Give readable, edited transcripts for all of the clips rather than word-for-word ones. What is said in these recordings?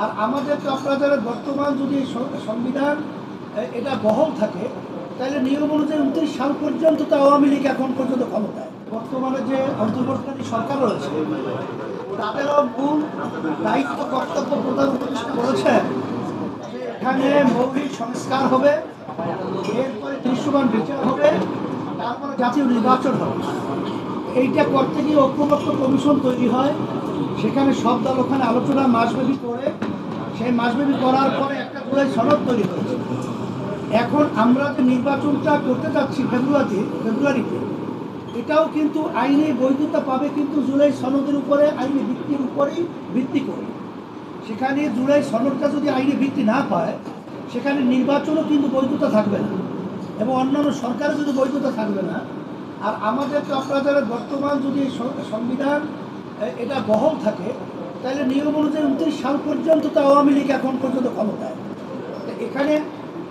আর আমাদের তো আপনারা যারা বর্তমান যদি সংবিধান এটা বহাল থাকে তাহলে নিয়ম অনুযায়ী 29 সাল পর্যন্ত তো আওয়ামী লীগ এখন পর্যন্ত ক্ষমতায়। বর্তমানে যে অন্তর্বর্তীকালীন সরকার রয়েছে তাদেরও মূল দায়িত্ব কর্তব্য প্রধান উপদেষ্টা বলেছেন যে এখানে মৌলিক সংস্কার হবে, এরপরে দৃশ্যমান বিচার হবে, তারপরে জাতীয় নির্বাচন হবে। এইটা করতে গিয়ে ঐক্যবদ্ধ কমিশন তৈরি হয়, সেখানে সব দল ওখানে আলোচনা মাসব্যাপী করে, সেই মাসব্যাপী করার পরে একটা জুলাই সনদ তৈরি হয়েছে। এখন আমরা যে নির্বাচনটা করতে যাচ্ছি ফেব্রুয়ারিতে, এটাও কিন্তু আইনে বৈধতা পাবে কিন্তু জুলাই সনদের উপরে, আইনি ভিত্তির উপরেই ভিত্তি করে। সেখানে জুলাই সনদটা যদি আইনি ভিত্তি না পায় সেখানে নির্বাচনও কিন্তু বৈধতা থাকবে না এবং অন্যান্য সরকারও যদি বৈধতা থাকবে না। আর আমাদের তো আপনারা যারা বর্তমান যদি সংবিধান এটা বহাল থাকে তাহলে নিয়ম অনুযায়ী 29 সাল পর্যন্ত তো আওয়ামী লীগ এখন পর্যন্ত ক্ষমতায়। এখানে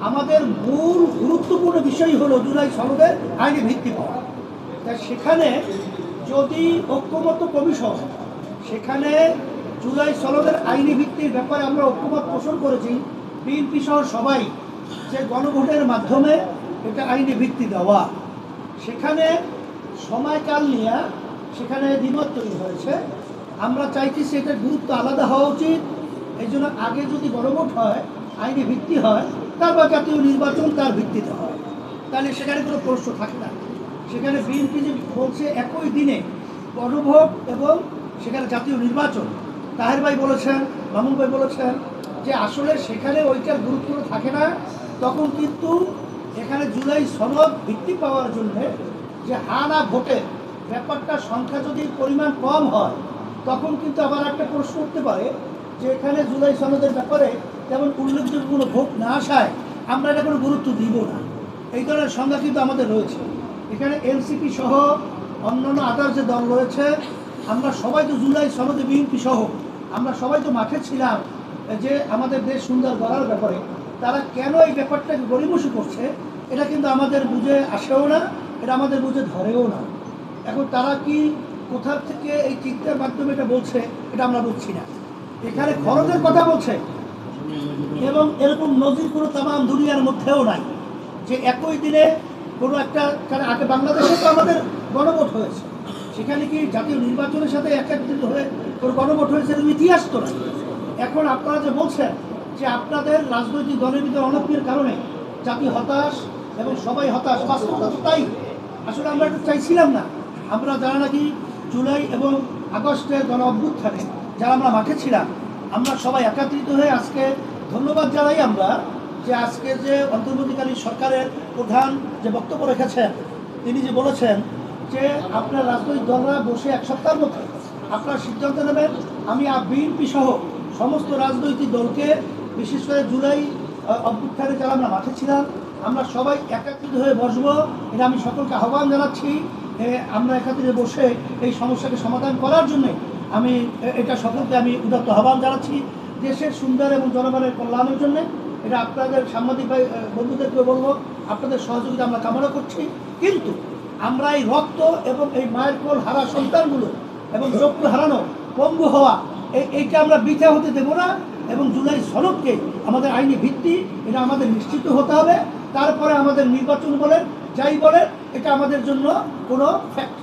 আমাদের মূল গুরুত্বপূর্ণ বিষয় হলো জুলাই সনদের আইনি ভিত্তি পাওয়া। তাই সেখানে যদি ঐক্যমত্য কমিশন সেখানে জুলাই সনদের আইনি ভিত্তির ব্যাপারে আমরা ঐক্যমত পোষণ করেছি, বিএনপি সহ সবাই, যে গণভোটের মাধ্যমে এটা আইনি ভিত্তি দেওয়া, সেখানে সময়কাল নিয়ে সেখানে দ্বিমত তৈরি হয়েছে। আমরা চাইছি সেটার গুরুত্ব আলাদা হওয়া উচিত। এই জন্য আগে যদি গণভোট হয়, আইনি ভিত্তি হয়, তারপর জাতীয় নির্বাচন তার ভিত্তিতে হয়, তাহলে সেখানে কোনো প্রশ্ন থাকে না। সেখানে বিএনপি যে বলছে একই দিনে গণভোট এবং সেখানে জাতীয় নির্বাচন, তাহের ভাই বলেছেন, মামুন ভাই বলেছেন যে আসলে সেখানে ওইটার গুরুত্ব থাকে না। তখন কিন্তু এখানে জুলাই সনদ ভিত্তি পাওয়ার জন্যে যে না ভোটের ব্যাপারটা সংখ্যা যদি পরিমাণ কম হয় তখন কিন্তু আবার একটা প্রশ্ন উঠতে পারে যে এখানে জুলাই সনদের ব্যাপারে যেমন উল্লেখযোগ্য কোনো ভোট না আসায় আমরা এটা কোনো গুরুত্ব দিব না, এই ধরনের সংখ্যা কিন্তু আমাদের রয়েছে। এখানে এনসিপি সহ অন্যান্য আদার যে দল রয়েছে, আমরা সবাই তো জুলাই সনদে বিএনপি সহ আমরা সবাই তো মাঠে ছিলাম যে আমাদের দেশ সুন্দর করার ব্যাপারে। তারা কেন এই ব্যাপারটাকে গড়িমসি করছে এটা কিন্তু আমাদের বুঝে আসেও না, এটা আমাদের বুঝে ধরেও না। এখন তারা কি কোথা থেকে এই চিন্তার মাধ্যমে এটা বলছে এটা আমরা বুঝছি না। এখানে খরচের কথা বলছে এবং এরকম নজির কোনো তামাম দুনিয়ার মধ্যেও নাই যে একই দিনে কোনো একটা, কারণ আগে বাংলাদেশে তো আমাদের গণভোট হয়েছে, সেখানে কি জাতীয় নির্বাচনের সাথে একত্রিত হয়ে কোনো গণভোট হয়েছে এরকম ইতিহাস তো নাই। এখন আপনারা যে বলছেন যে আপনাদের রাজনৈতিক দলের ভিতরে অনৈক্যের কারণে জাতি হতাশ এবং সবাই হতাশ, বাস্তবতা তো তাই। আসলে আমরা এটা চাইছিলাম না। আমরা যারা নাকি জুলাই এবং আগস্টের গণ অভ্যুত্থানে যারা আমরা মাঠে ছিলাম, আমরা সবাই একত্রিত হয়ে আজকে ধন্যবাদ জানাই আমরা যে আজকে যে অন্তর্বর্তীকালীন সরকারের প্রধান যে বক্তব্য রেখেছেন, তিনি যে বলেছেন যে আপনার রাজনৈতিক দলরা বসে এক সপ্তাহের মধ্যে আপনারা সিদ্ধান্ত নেবেন। আমি বিএনপি সহ সমস্ত রাজনৈতিক দলকে, বিশেষ করে জুলাই অভ্যুত্থানে যারা আমরা মাঠে ছিলাম, আমরা সবাই একত্রিত হয়ে বসবো। এটা আমি সকলকে আহ্বান জানাচ্ছি। আমরা একত্রিত বসে এই সমস্যাকে সমাধান করার জন্যে আমি এটা সকলকে আমি উদাত্ত আহ্বান জানাচ্ছি দেশের সুন্দর এবং জনগণের কল্যাণের জন্যে। এটা আপনাদের সাংবাদিক ভাই বন্ধুদেরকে বলবো, আপনাদের সহযোগিতা আমরা কামনা করছি। কিন্তু আমরা এই রক্ত এবং এই মায়ের কোল হারা সন্তানগুলো এবং চক্ষু হারানো, পঙ্গু হওয়া, এইটা আমরা বৃথা হতে দেবো না। এবং জুলাই সনদকে আমাদের আইনি ভিত্তি এটা আমাদের নিশ্চিত হতে হবে। তারপরে আমাদের নির্বাচন বলেন, যাই বলেন, এটা আমাদের জন্য কোনো ফ্যাক্ট